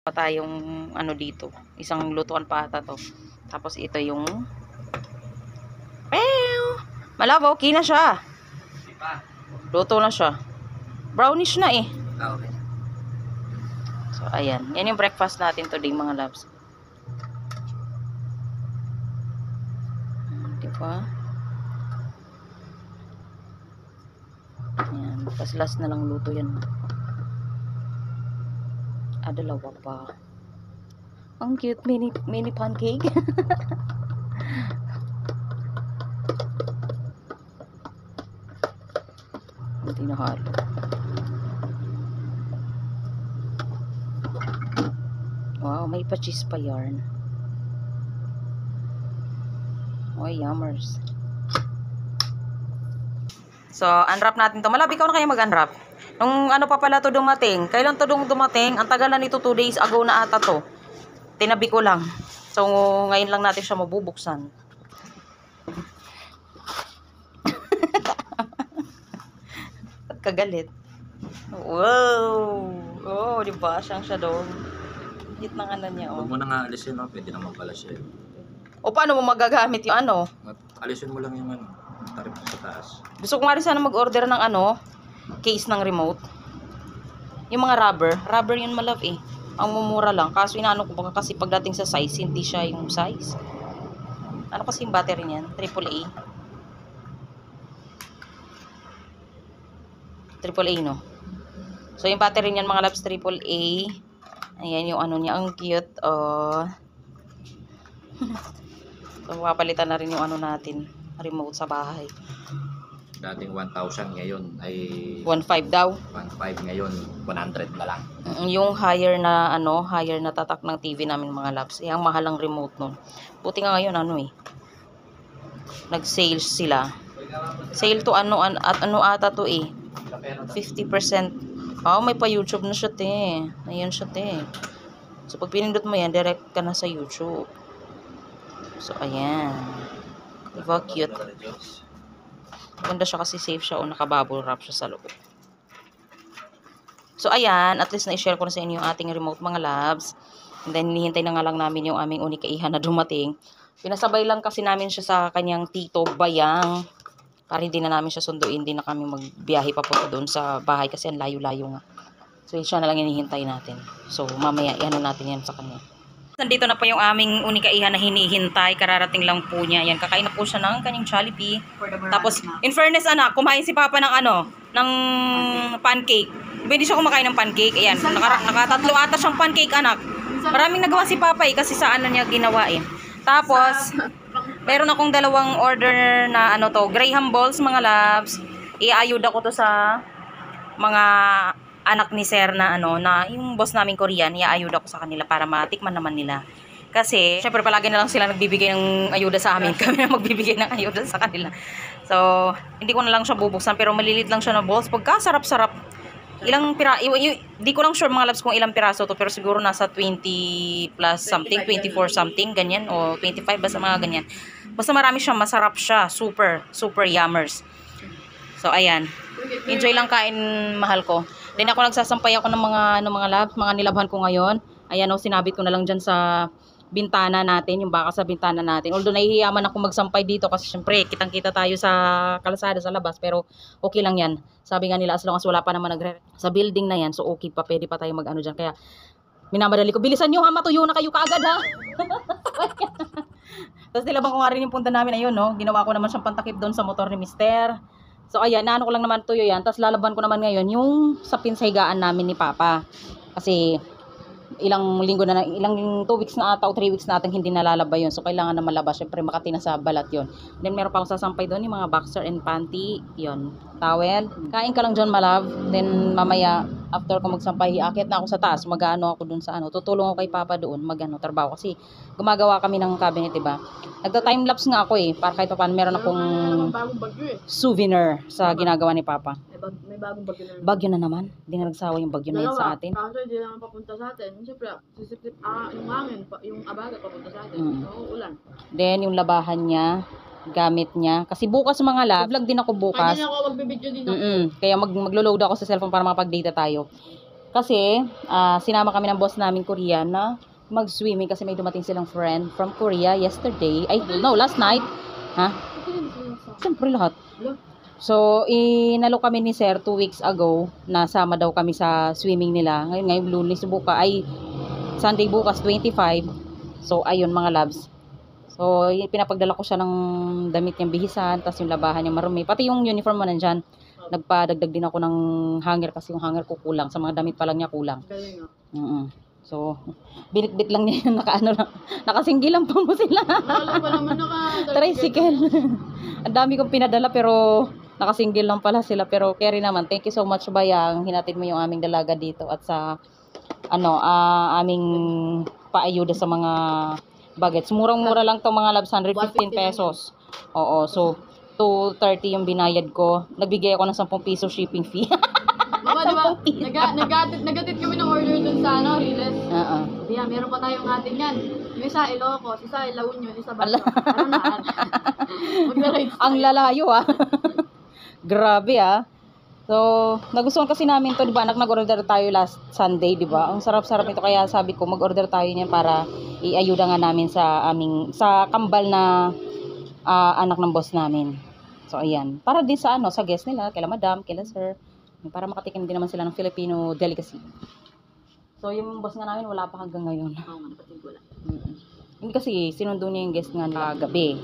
pa tayong ano dito. Isang lutuan pa ata to. Tapos ito yung malabo, okay na siya. Luto na siya. Brownish na eh. Okay. So ayan, yan yung breakfast natin today mga loves. Diba? Ayan, tapos last na lang luto yan. Dalawa pa. Ang cute, mini pancake. Hindi na halo. Wow, may pa-cheese pa yarn. Oh, yummers. So, unwrap natin to. Malab, ikaw na kaya mag-unwrap. Nung ano pa pala to dumating. Kailan to dumating? Ang tagal na nito, 2 days ago na ata to. Tinabi ko lang. So, ngayon lang natin siya mabubuksan. At kagalit. Wow! Oh, diba? Siyang siya doon. Hit ng ano niya, oh. Huwag mo na nga alisin, no? Pwede naman pala siya. O, paano mo magagamit yung ano? Alisin mo lang yung ano, tarip sa taas. Gusto ko nga rin sana mag-order ng ano, case ng remote. Yung mga rubber yun malove eh. Ang mumura lang. Kaso inaano ko baka kasi pagdating sa size, hindi siya yung size. Ano kasi yung battery niyan? AAA. AAA no? So yung battery niyan mga loves, AAA. Ayan yung ano niya. Ang cute. Oh. So mapapalitan na rin yung ano natin. Remote sa bahay. Dating 1,000 ngayon ay 1.5 daw. 1,500 ngayon, 100 na lang. Yung higher na ano, higher na tatak ng TV namin mga loves. Eh, ang mahal ang remote nun. Buti nga ngayon ano eh. Nag-sale sila. Sale to ano at ano ata to eh. 50%. Oh, may pa YouTube na siya te. Ayan siya te. So pag pinindot mo yan, direct ka na sa YouTube. So ayan. Diba cute? Ganda siya kasi safe siya o nakabubble wrap siya sa loob. So ayan, at least na-share ko na sa inyo yung ating remote mga loves. And then hinihintay na nga lang namin yung aming unikaihan na dumating. Pinasabay lang kasi namin siya sa kanyang tito Bayang. Para hindi na namin siya sunduin, hindi na kami magbiyahe papunta doon sa bahay kasi ang layo-layo nga. So siya na lang hinihintay natin. So mamaya iano natin yan sa kanya. Nandito na po yung aming unikaihan na hinihintay. Kararating lang po niya. Yan, kakain na po siya ng kanyang Jollibee. Tapos, in fairness, anak, kumain si Papa ng ano, ng pancake. Hindi siya kumakain ng pancake. Ayan, nakatatlo ata siyang pancake, anak. Maraming nagawa si Papa eh, kasi sa ano niya ginawa eh. Tapos, meron akong 2 order na ano to, Graham balls, mga loves. Iayuda ko to sa mga anak ni Sir na ano, na yung boss namin Korean, iaayuda ko sa kanila para matikman naman nila. Kasi, syempre palagi na lang sila nagbibigay ng ayuda sa amin. Kami na magbibigay ng ayuda sa kanila. So, hindi ko na lang siya bubuksan, pero malilit lang siya na balls. Pagka-sarap-sarap, ilang di ko lang sure mga loves kung ilang piraso to, pero siguro nasa 20 plus something, 24 something, ganyan, o 25, basta mga ganyan. Basta marami siya, masarap siya, super yummers. So, ayan. Enjoy lang kain, mahal ko. Then ako nagsasampay ako ng mga labs, mga nilabhan ko ngayon. Ayan o, sinabit ko na lang dyan sa bintana natin, yung baka sa bintana natin. Although nahihiyaman ako magsampay dito kasi syempre kitang-kita tayo sa kalsada sa labas, pero okay lang yan. Sabi nga nila as long as wala pa naman sa building na yan, so okay pa, pwede pa tayo mag-ano dyan. Kaya minamadali ko, bilisan nyo ha, matuyo na kayo kaagad ha. Tapos nilabhan ko nga rin yung punta namin, ayun no, ginawa ko naman siyang pantakip doon sa motor ni Mister. So ayan, naano ko lang naman tuyo yan. Tapos lalaban ko naman ngayon yung sa pinsahigaan namin ni Papa. Kasi ilang linggo na, ilang 2 weeks na ata o 3 weeks na atang hindi nalalaba yun. So kailangan na malabas. Syempre makati na sa balat yun. Then meron pa akong sasampay doon yung mga boxer and panty. Yun, towel. Kain ka lang dyan malab. Then mamaya after ko magsampay, akit na ako sa taas. Mag-ano ako doon sa ano. Tutulong ako kay Papa doon mag-ano, trabaho. Kasi gumagawa kami ng cabinet, diba? Nagta-timelapse nga ako eh. Para kahit pa paano meron akong souvenir sa ginagawa ni Papa. May bagong bagyo na. Bagyo na naman. Hindi na nagsawa yung bagyo na yan sa atin. Kaso hindi naman papunta sa atin. Siyempre, sisipip, yung hangin, yung abaga papunta sa atin. So, ulan. Then, yung labahan niya, gamit niya. Kasi bukas mga lab, vlog din ako bukas. Kaya din ako magbibideo dito. Kaya maglo-load ako sa cellphone para makapag-data tayo. Kasi, sinama kami ng boss namin Korean na mag-swimming kasi may dumating silang friend from Korea yesterday. Ay, no, last night. Ha? Siyempre lahat. So, inalo kami ni Sir 2 weeks ago. Nasama daw kami sa swimming nila. Ngayon Lunes bukas. Ay, Sunday bukas, 25. So, ayun mga loves. So, pinapagdala ko siya ng damit niyang bihisan, tapos yung labahan niya marumi. Pati yung uniform mo nandyan. Nagpadagdag din ako ng hanger kasi yung hanger ko kulang. Sa mga damit pa lang niya kulang. Galing So, binitbit lang niya yun, nakasinggilan pa mo sila. Nakala pa naman Tricycle. Ang dami kong pinadala pero nakasinggil lang pala sila. Pero carry naman. Thank you so much Bayang. Hinatid mo yung aming dalaga dito at sa aming paayuda sa mga bagets. Murang-mura lang tong mga labs, 115 pesos. Oo, so 230 yung binayad ko. Nagbigay ako ng 10 piso shipping fee. Mama, di ba? Nagatit kami ng order dun sa Riles. Oo. Diyan, meron pa tayong atin yan. Yung isa, Ilocos. Isa, La Union. Isa, Bato. Ang lalayo Grabe So, nagustuhan kasi namin to, di ba? Nag-order tayo last Sunday, di ba? Ang sarap-sarap nito kaya sabi ko mag-order tayo niyan para iayuda nga namin sa kambal na anak ng boss namin. So, ayan. Para din sa sa guest nila, kila madam, kila sir. Para makatikim din naman sila ng Filipino delicacy. So, yung boss nga namin wala pa hanggang ngayon. Oo, napatid ko lang. Hindi kasi sinundo niya yung guest nga nila gabi.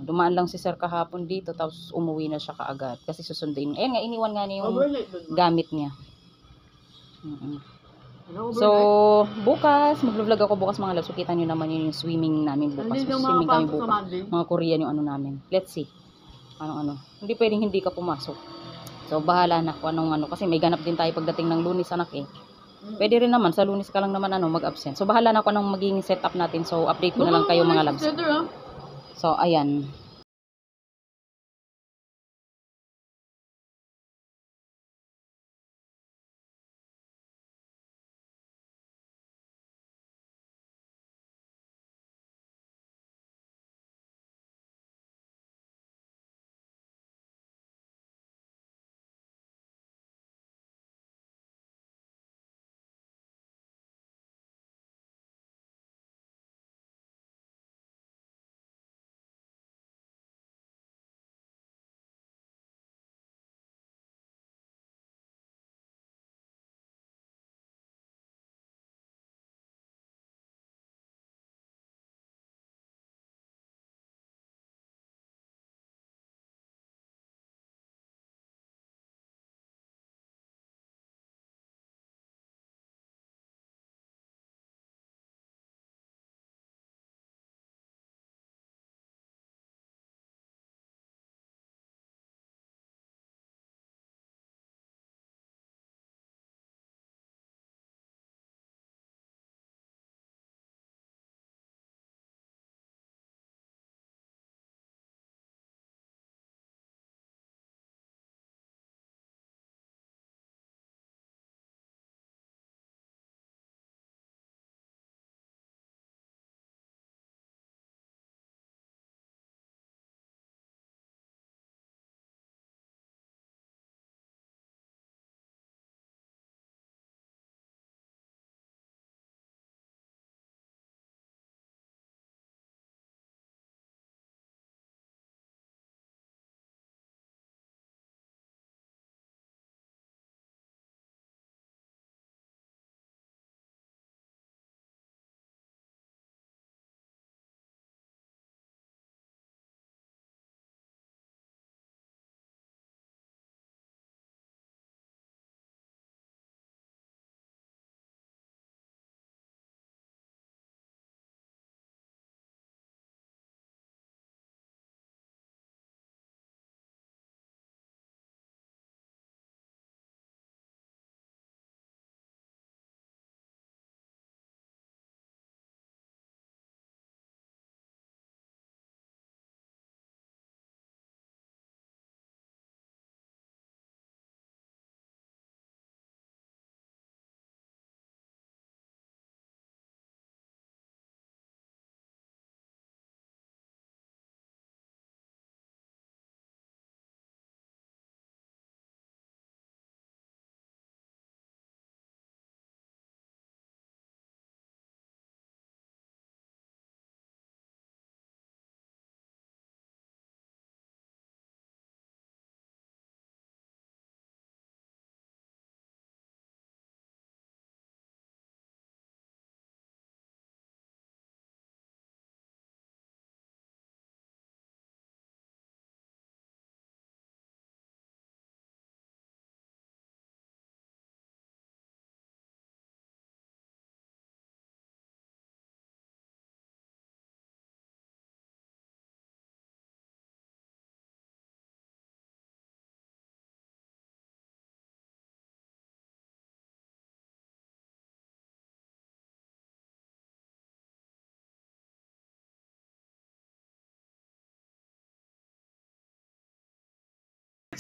Dumaan lang si sir kahapon dito tapos umuwi na siya kaagad kasi susunduin. Nga iniwan nga niya yung gamit niya. So, bukas, mag-vlog ako bukas mga loves. So, kita nyo naman yun yung swimming namin bukas. Swimming kami bukas. Mga Korean yung namin. Let's see. Hindi pwedeng hindi ka pumasok. So, bahala na kung anong kasi may ganap din tayo pagdating ng Lunes anak Pwede rin naman, sa Lunes ka lang naman mag-absent. So, bahala na kung anong magiging setup natin. So, update ko na lang kayo mga loves. So, ayan.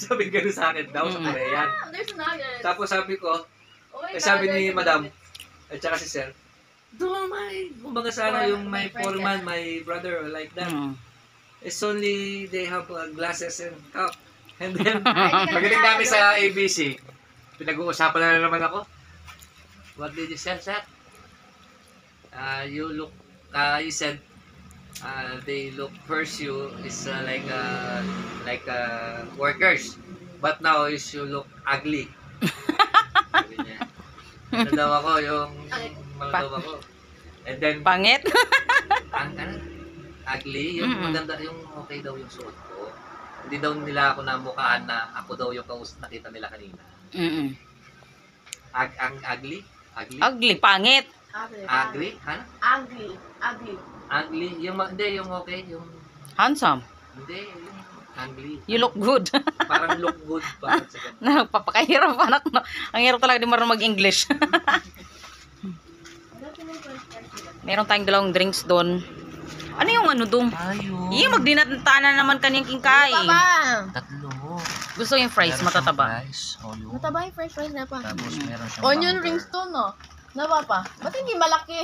Sabi gano'n sa akin daw sa Korean. There's a nugget. Tapos sabi ko, sabi ni Madam, at saka si Sir, don't mind. Kumbaga sana yung my foreman, my brother, like that. It's only they have glasses and cup. And then, pagdating namin sa ABC, pinag-uusapan na naman ako. What did you say, sir? You look, you said, they look first you is like workers. But now is you look ugly. Sabi niya. Ano daw ako, yung ano daw ako. And then, Pangit? ugly, yung maganda, yung okay daw yung suot ko. Hindi daw nila ako namukaan na ako daw yung nakita nila kanina. Ang ugly? Ugly? Ugly, pangit. Ugly? Ano? Ugly. Ugly? Hindi, yung okay, yung... Handsome. Hindi, yung ugly. You look good. Parang look good. Parang sa ganun. Nagpapakahirap anak. No? Ang hirap talaga di marunong mag-English. Meron tayong dalawang drinks doon. Ano yung ano doon? Ayun. Magdinatana naman kanyang kingkay. Tatlo. Gusto yung fries, matataba. Mataba yung french fries na pa. Tapos meron siyang Onion burger. rings to, no? Naba pa. Ba't hindi malaki?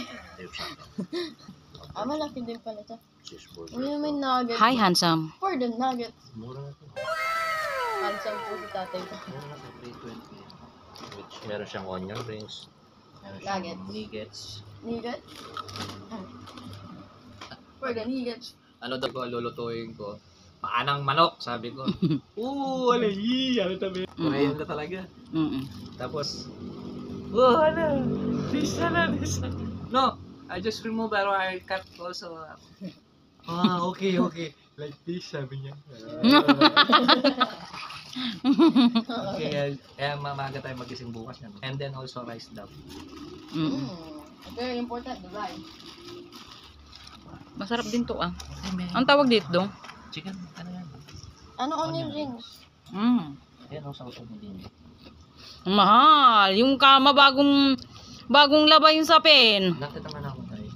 Malaki din pala ito. Cheeseburger. Ano may nugget? Hi, handsome. For the nugget. Mura na ito. Handsome po si tatay ko. Mura na ito, 320. Which meron siyang onion rings. Meron siyang nuggets. Nugget? For the nugget. Ano daw ba lulutuin ko? Paanang manok, sabi ko. Alayi! Ano tabi? Korean na talaga. Tapos, ano? Lisa na. No, I just remove pero I cut also. Okay. Like this, sabi niya. Okay, kaya mamaga tayo magising bukas yan. And then also rice daw. Very important, the rice. Masarap din to ah. Ang tawag dito dong? Chicken, ano yan? Ano onion rings? Ayan, sa usap mo din. Mahal. Yung kama bagong laba yung sapin. Nakita man ako tayo.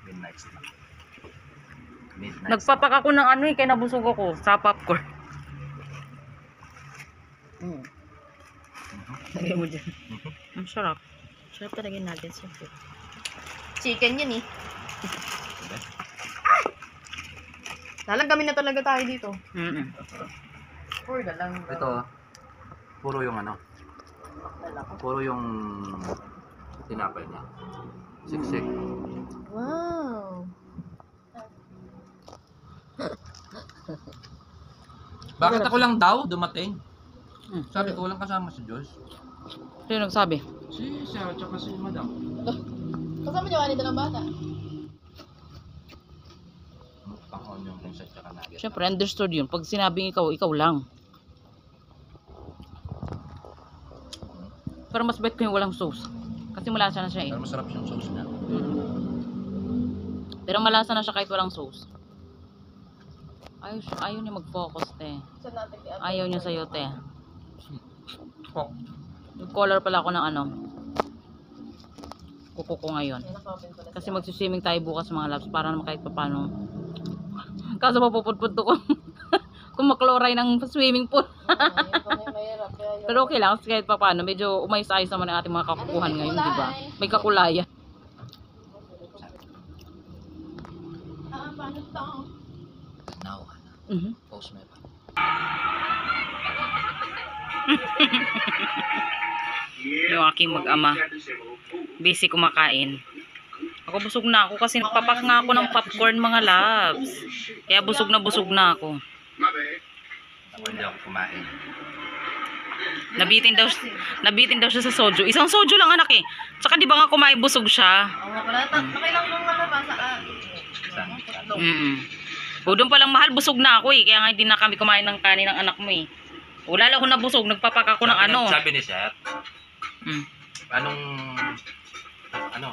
Midnight snack. Nagpapak ako ng ano kaya nabusog ako sa popcorn. Lagay mo dyan. Ang sarap. Sarap talaga yung nuggets yun. Chicken yun eh. Lalagamin na talaga tayo dito. For the lang. Ito, puro yung ano, puro yung tinapay niya. Siksik. Wow. Bakit ako lang daw dumating? Sabi ko walang kasama si Joyce. Sino nagsabi? Si Sarah tsaka si Madam. Kasama niyo kanito ng bata. Pang-on yung rinsa tsaka nugget. Siyempre, understood yun. Pag sinabing ikaw, ikaw lang. Pero mas bet ko yung walang sauce. Kasi malasa na siya eh. Pero masarap yung sauce niya. Pero malasa na siya kahit walang sauce. Ayaw niya mag-focus, te. Ayaw niya sa'yo, te. Nag-color pala ako ng ano. Kuko ko ngayon. Kasi magsiswimming tayo bukas mga loves para naman kahit papano. Kaso mapupudpud to ko. Kung makloray ng swimming pool. Pero okay lang kasi kahit papano. Medyo umayos-ayos naman ang ating mga kakukuhan ngayon, di ba? May kakulayan. Now, post mo pa. Yung aking mag-ama. Busy kumakain. Ako busog na ako kasi nagpapak nga ako ng popcorn mga loves. Kaya busog na ako. Ako hindi ako kumain. Nabitin daw siya sa soju. Isang soju lang anak eh. Tsaka di ba nga kumain busog siya? Nakailang nung malabasa. O doon palang mahal busog na ako eh. Kaya nga hindi na kami kumain ng kanin ng anak mo eh. O lalo ko nabusog, nagpapak ako ng ano. Sabi ni Seth, Mm.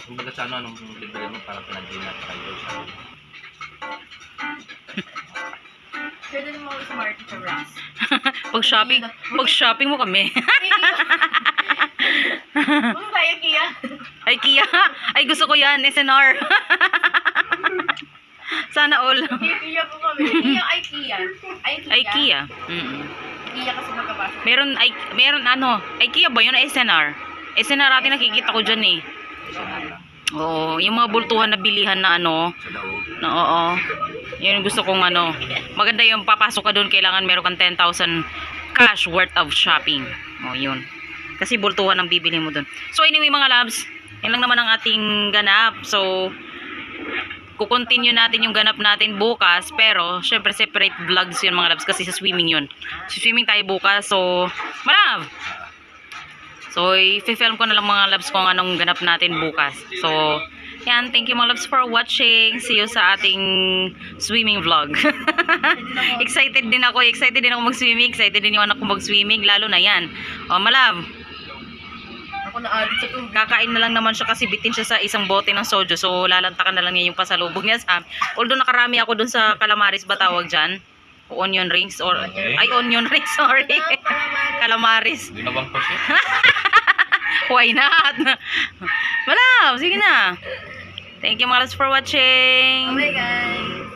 kumbaga sa anong libre mo para pinag-dinner kayo sa Pwede mo sa market sa Ross. Pag shopping mo kami. Ano tayo, Kia? Ay Kia, ay gusto ko yan, SNR. Sana all. IKEA po kami. IKEA. IKEA. Mm. IKEA kasi magkabasa. Meron ano, IKEA ba yun? SNR. SNR natin nakikita ko dyan eh. Oo, yung mga bultuhan na bilihan na ano. Na, oo. Yun yung gusto kong ano. Maganda yung papasok ka doon, kailangan meron kang 10,000 cash worth of shopping. O, yun. Kasi bultuhan ang bibili mo doon. So anyway mga loves, yan lang naman ang ating ganap. So, kukontinue natin yung ganap natin bukas. Pero, syempre separate vlogs yun mga loves kasi sa swimming yun. Sa swimming tayo bukas. So, malab! So, i-film ko na lang mga loves kung anong ganap natin bukas. So, yan. Thank you mga loves for watching. See you sa ating swimming vlog. Excited din ako. Excited din ako mag-swimming. Excited din yung anak ko mag-swimming. Lalo na yan. O, malab. Ako na-addict sa tubig. Kakain na lang naman siya kasi bitin siya sa isang bote ng soju. So, lalantakan na lang niya yung pasalubong niya sa amin. Although nakarami ako dun sa calamaris ba tawag dyan? O onion rings or ay onion rings, sorry. Calamaris. Ginawang ko siya. Why not? Malab, sige na. Thank you mga loves for watching. Okay guys.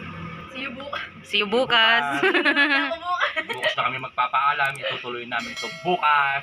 See you bukas. See you bukas. Ako bukas. Bukas na kami magpapaalam. Itutuloy namin ito bukas.